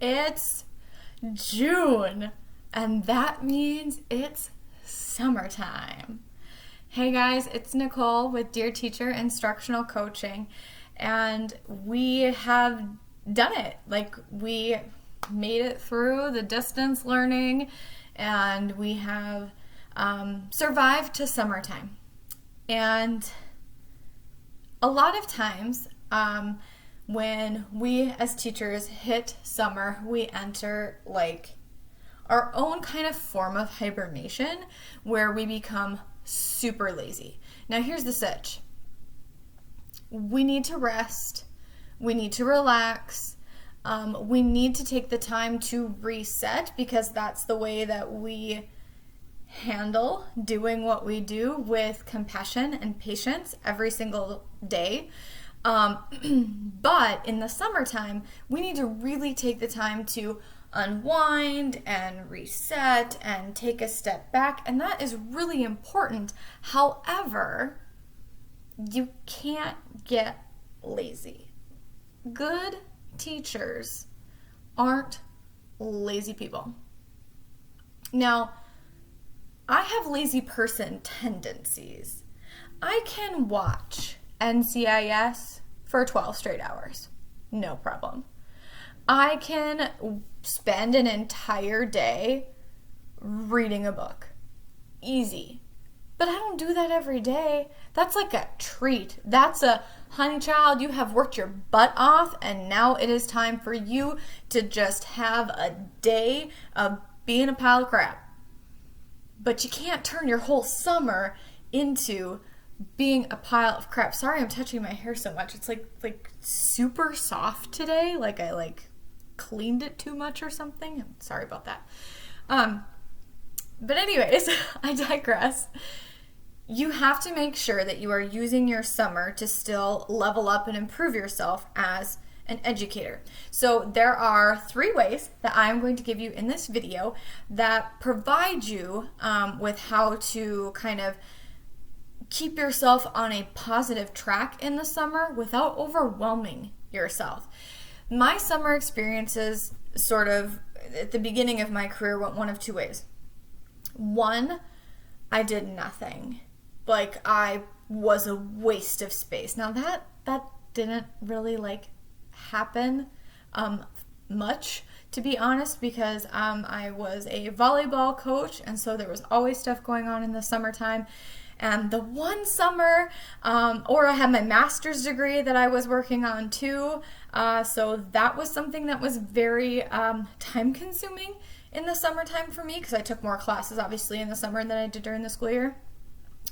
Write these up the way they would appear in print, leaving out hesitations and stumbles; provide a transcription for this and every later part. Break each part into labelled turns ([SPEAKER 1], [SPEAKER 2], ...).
[SPEAKER 1] It's June, and that means it's summertime. Hey guys, it's Nicole with Dear Teacher Instructional Coaching, and we have done it. We made it through the distance learning, and we have survived to summertime. And a lot of times, when we as teachers hit summer, we enter our own kind of form of hibernation where we become super lazy. Now here's the sitch. We need to rest. We need to relax. We need to take the time to reset, because that's the way that we handle doing what we do with compassion and patience every single day. But in the summertime, we need to really take the time to unwind and reset and take a step back, and that is really important. However, you can't get lazy. Good teachers aren't lazy people. Now, I have lazy person tendencies. I can watch NCIS for 12 straight hours. No problem. I can spend an entire day reading a book. Easy. But I don't do that every day. That's like a treat. That's a, honey child, you have worked your butt off, and now it is time for you to just have a day of being a pile of crap. But you can't turn your whole summer into being a pile of crap. Sorry, I'm touching my hair so much. It's like super soft today. Like I cleaned it too much or something. I'm sorry about that. But anyways, I digress. You have to make sure that you are using your summer to still level up and improve yourself as an educator. So there are 3 ways that I'm going to give you in this video that provide you with how to kind of keep yourself on a positive track in the summer without overwhelming yourself. My summer experiences sort of at the beginning of my career went one of 2 ways. One, I did nothing. I was a waste of space. Now that didn't really happen much, to be honest, because I was a volleyball coach, and so there was always stuff going on in the summertime. And the one summer, or I had my master's degree that I was working on too, so that was something that was very time consuming in the summertime for me, because I took more classes obviously in the summer than I did during the school year.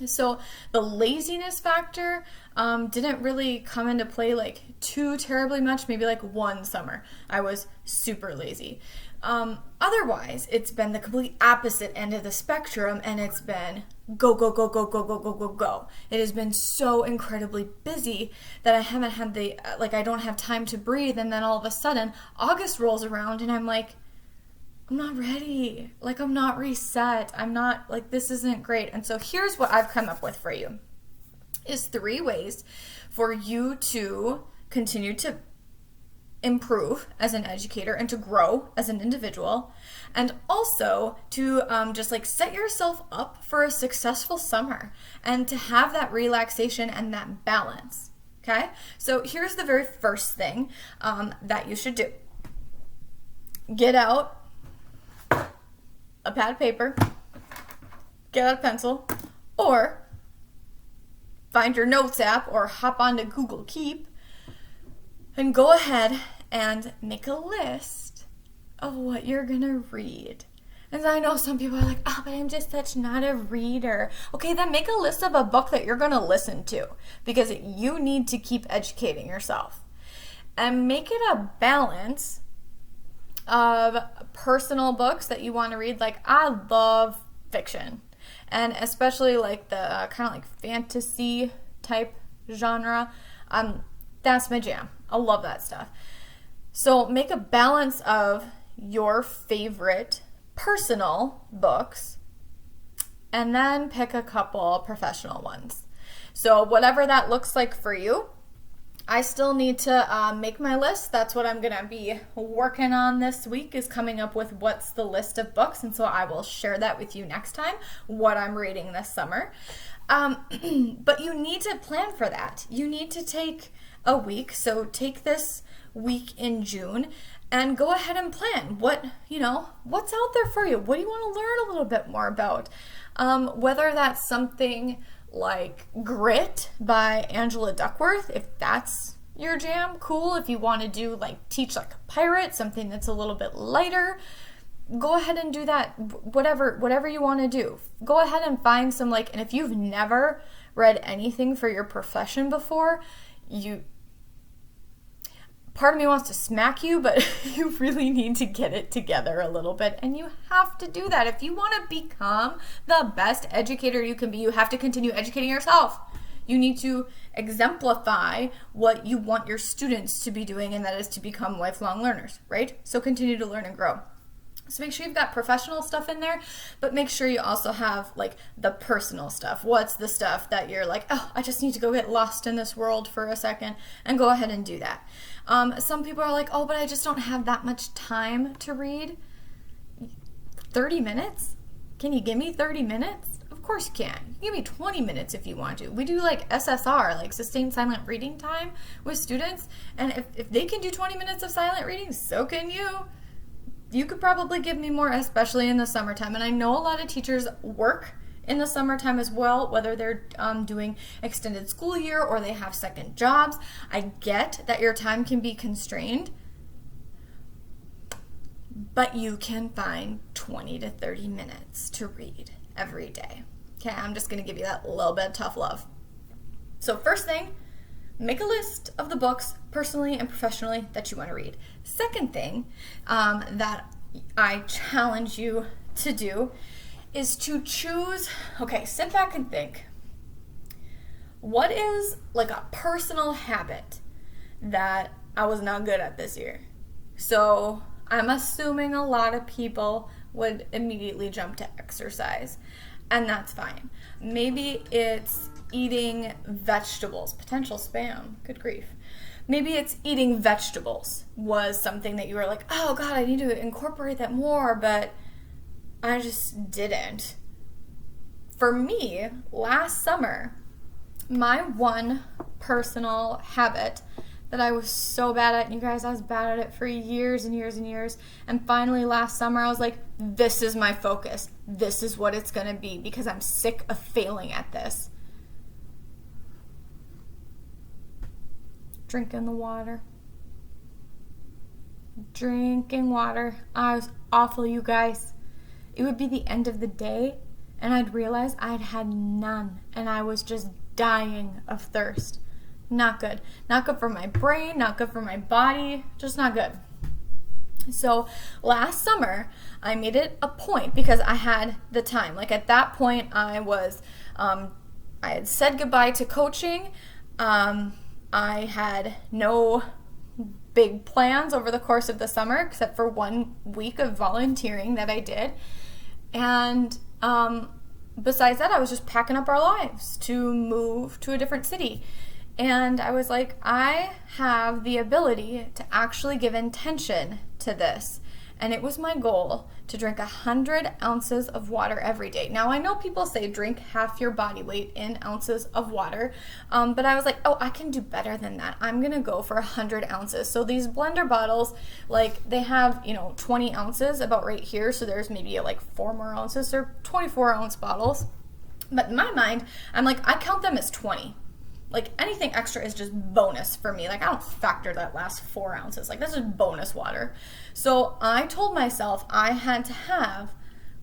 [SPEAKER 1] So the laziness factor didn't really come into play too terribly much. Maybe one summer I was super lazy. Otherwise, it's been the complete opposite end of the spectrum, and it's been go, go, go, go, go, go, go, go, go. It has been so incredibly busy that I haven't had I don't have time to breathe, and then all of a sudden August rolls around and I'm like, I'm not ready. I'm not reset. I'm not, this isn't great. And so here's what I've come up with for you is 3 ways for you to continue to improve as an educator and to grow as an individual, and also to just set yourself up for a successful summer and to have that relaxation and that balance. Okay? So here's the very first thing that you should do. Get out a pad of paper, get out a pencil, or find your notes app or hop onto Google Keep and go ahead and make a list of what you're gonna read. And I know some people are like, oh, but I'm just such not a reader. Okay, then make a list of a book that you're gonna listen to, because you need to keep educating yourself. And make it a balance of personal books that you want to read. I love fiction, and especially the kind of fantasy type genre. That's my jam. I love that stuff. So make a balance of your favorite personal books, and then pick a couple professional ones. So whatever that looks like for you, I still need to make my list. That's what I'm going to be working on this week, is coming up with what's the list of books. And so I will share that with you next time, what I'm reading this summer. But you need to plan for that. You need to take a week. So take this week in June and go ahead and plan what's out there for you. What do you want to learn a little bit more about? Whether that's something like Grit by Angela Duckworth, if that's your jam, cool. If you want to do Teach Like a Pirate, something that's a little bit lighter, go ahead and do that. Whatever you want to do, go ahead and find some and if you've never read anything for your profession before, part of me wants to smack you, but you really need to get it together a little bit, and you have to do that. If you want to become the best educator you can be, you have to continue educating yourself. You need to exemplify what you want your students to be doing, and that is to become lifelong learners, right? So continue to learn and grow. So make sure you've got professional stuff in there, but make sure you also have the personal stuff. What's the stuff that you're I just need to go get lost in this world for a second, and go ahead and do that. Some people are oh, but I just don't have that much time to read. 30 minutes? Can you give me 30 minutes? Of course you can. You give me 20 minutes if you want to. We do SSR, sustained silent reading time with students, and if they can do 20 minutes of silent reading, so can you. You could probably give me more, especially in the summertime. And I know a lot of teachers work in the summertime as well, whether they're doing extended school year or they have second jobs. I get that your time can be constrained, but you can find 20 to 30 minutes to read every day. Okay, I'm just going to give you that little bit of tough love. So first thing, make a list of the books, personally and professionally, that you want to read. Second thing that I challenge you to do is to choose, sit back and think, what is a personal habit that I was not good at this year? So I'm assuming a lot of people would immediately jump to exercise, and that's fine. Maybe it's eating vegetables, potential spam, good grief. Maybe it's eating vegetables was something that you were oh God, I need to incorporate that more, but I just didn't. For me, last summer, my one personal habit that I was so bad at, and you guys, I was bad at it for years and years and years, and finally last summer I was this is my focus. This is what it's going to be, because I'm sick of failing at this. Drinking the water. Drinking water. I was awful, you guys. It would be the end of the day, and I'd realize I'd had none, and I was just dying of thirst. Not good. Not good for my brain, not good for my body, just not good. So last summer, I made it a point, because I had the time. At that point, I had said goodbye to coaching. I had no big plans over the course of the summer, except for 1 week of volunteering that I did. And besides that, I was just packing up our lives to move to a different city. And I was I have the ability to actually give intention to this. And it was my goal to drink 100 ounces of water every day. Now, I know people say drink half your body weight in ounces of water, but I was oh, I can do better than that. I'm going to go for 100 ounces. So these blender bottles, they have, 20 ounces about right here. So there's maybe 4 more ounces. They're 24-ounce bottles. But in my mind, I'm I count them as 20. Anything extra is just bonus for me. I don't factor that last 4 ounces. This is bonus water. So I told myself I had to have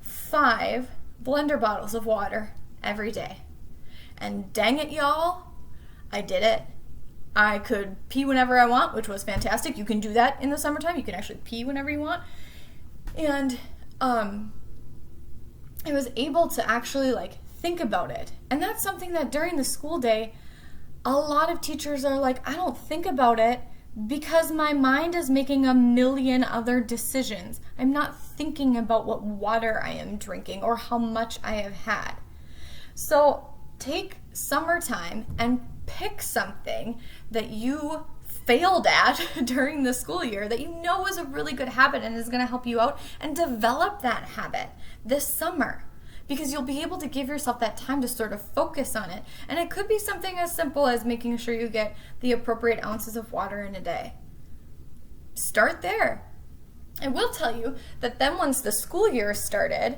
[SPEAKER 1] 5 blender bottles of water every day. And dang it, y'all, I did it. I could pee whenever I want, which was fantastic. You can do that in the summertime. You can actually pee whenever you want. And I was able to actually think about it. And that's something that during the school day, a lot of teachers are I don't think about it because my mind is making a million other decisions. I'm not thinking about what water I am drinking or how much I have had. So take summertime and pick something that you failed at during the school year that you know is a really good habit and is going to help you out, and develop that habit this summer, because you'll be able to give yourself that time to sort of focus on it. And it could be something as simple as making sure you get the appropriate ounces of water in a day. Start there. I will tell you that then once the school year started,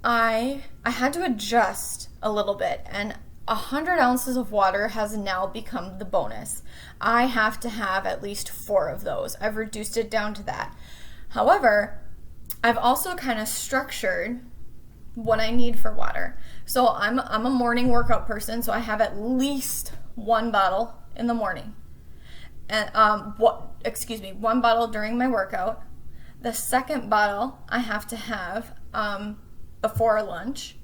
[SPEAKER 1] I had to adjust a little bit, and 100 ounces of water has now become the bonus. I have to have at least 4 of those. I've reduced it down to that. However, I've also kind of structured what I need for water. So I'm a morning workout person, so I have at least 1 bottle in the morning. And 1 bottle during my workout. The second bottle I have to have before lunch.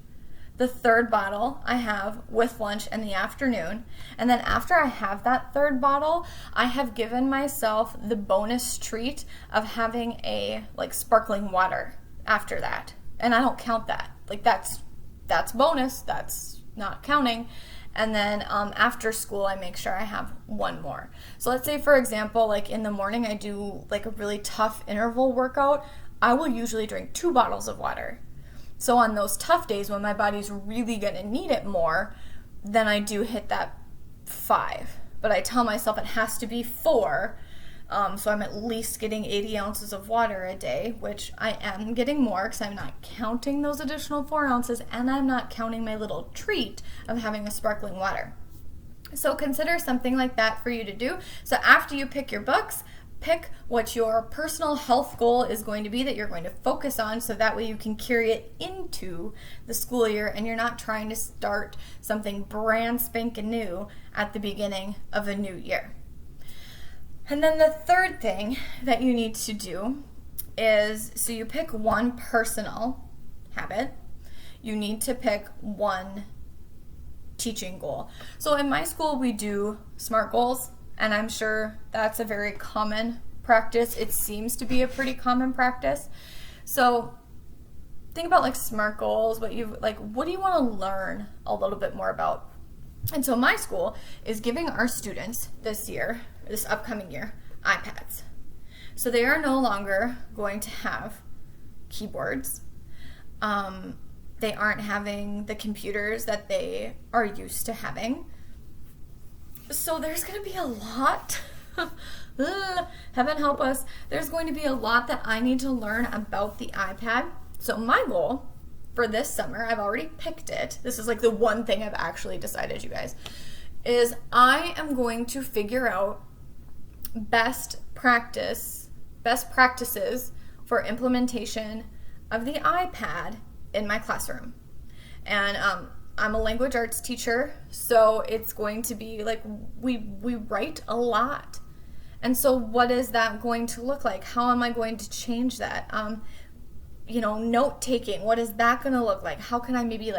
[SPEAKER 1] The third bottle I have with lunch in the afternoon. And then after I have that third bottle, I have given myself the bonus treat of having a sparkling water after that. And I don't count that. That's bonus. That's not counting. And then after school, I make sure I have 1 more. So let's say, for example, in the morning, I do a really tough interval workout. I will usually drink 2 bottles of water. So on those tough days when my body's really going to need it more, then I do hit that 5. But I tell myself it has to be 4. So I'm at least getting 80 ounces of water a day, which I am getting more because I'm not counting those additional 4 ounces, and I'm not counting my little treat of having a sparkling water. So consider something like that for you to do. So after you pick your books, pick what your personal health goal is going to be that you're going to focus on, so that way you can carry it into the school year and you're not trying to start something brand spanking new at the beginning of a new year. And then the third thing that you need to do is, so you pick 1 personal habit, you need to pick 1 teaching goal. So in my school we do SMART goals, and I'm sure that's a very common practice. It seems to be a pretty common practice. So think about SMART goals, what do you want to learn a little bit more about? And so my school is giving our students this upcoming year, iPads. So they are no longer going to have keyboards. They aren't having the computers that they are used to having. So there's going to be a lot, heaven help us, there's going to be a lot that I need to learn about the iPad. So my goal for this summer, I've already picked it. This is the one thing I've actually decided, you guys, is I am going to figure out best practices for implementation of the iPad in my classroom. And I'm a language arts teacher, so it's going to be we write a lot. And so what is that going to look like? How am I going to change that? Note taking, what is that going to look like? How can I maybe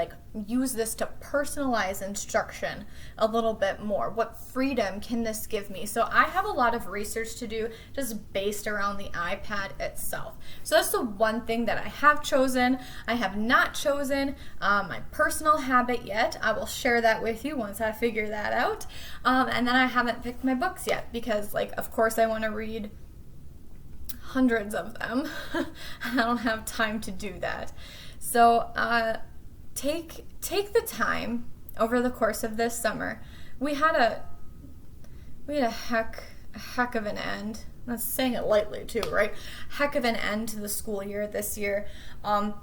[SPEAKER 1] use this to personalize instruction a little bit more? What freedom can this give me? So I have a lot of research to do just based around the iPad itself. So that's the one thing that I have chosen. I have not chosen my personal habit yet. I will share that with you once I figure that out. And then I haven't picked my books yet because of course I want to read hundreds of them. I don't have time to do that. So take the time over the course of this summer. We had a heck of an end. That's saying it lightly too, right? Heck of an end to the school year this year.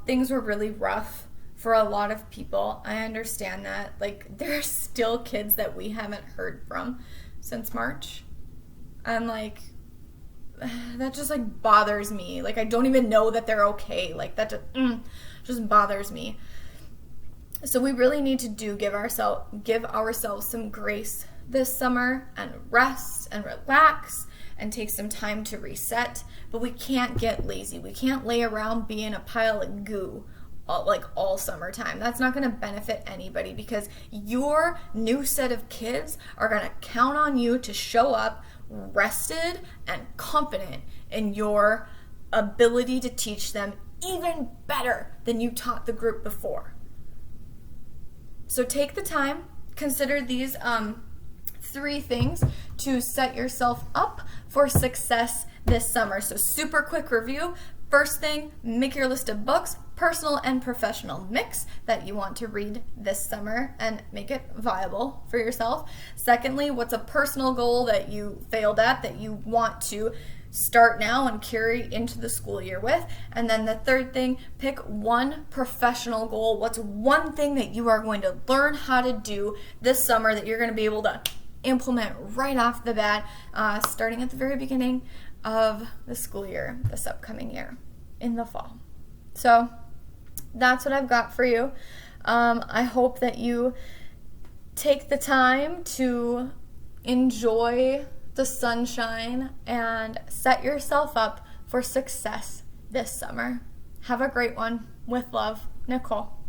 [SPEAKER 1] Things were really rough for a lot of people. I understand that. There are still kids that we haven't heard from since March. I'm that just bothers me. I don't even know that they're okay. That just bothers me. So we really need to give ourselves some grace this summer and rest and relax and take some time to reset. But we can't get lazy. We can't lay around being a pile of goo all summertime. That's not going to benefit anybody, because your new set of kids are going to count on you to show up rested and confident in your ability to teach them even better than you taught the group before. So take the time, consider these 3 things to set yourself up for success this summer. So super quick review. First thing, make your list of books, personal and professional mix, that you want to read this summer and make it viable for yourself. Secondly, what's a personal goal that you failed at that you want to start now and carry into the school year with? And then the third thing, pick one professional goal. What's one thing that you are going to learn how to do this summer that you're going to be able to implement right off the bat, starting at the very beginning of the school year, this upcoming year in the fall. So that's what I've got for you. I hope that you take the time to enjoy the sunshine and set yourself up for success this summer. Have a great one. With love, Nicole.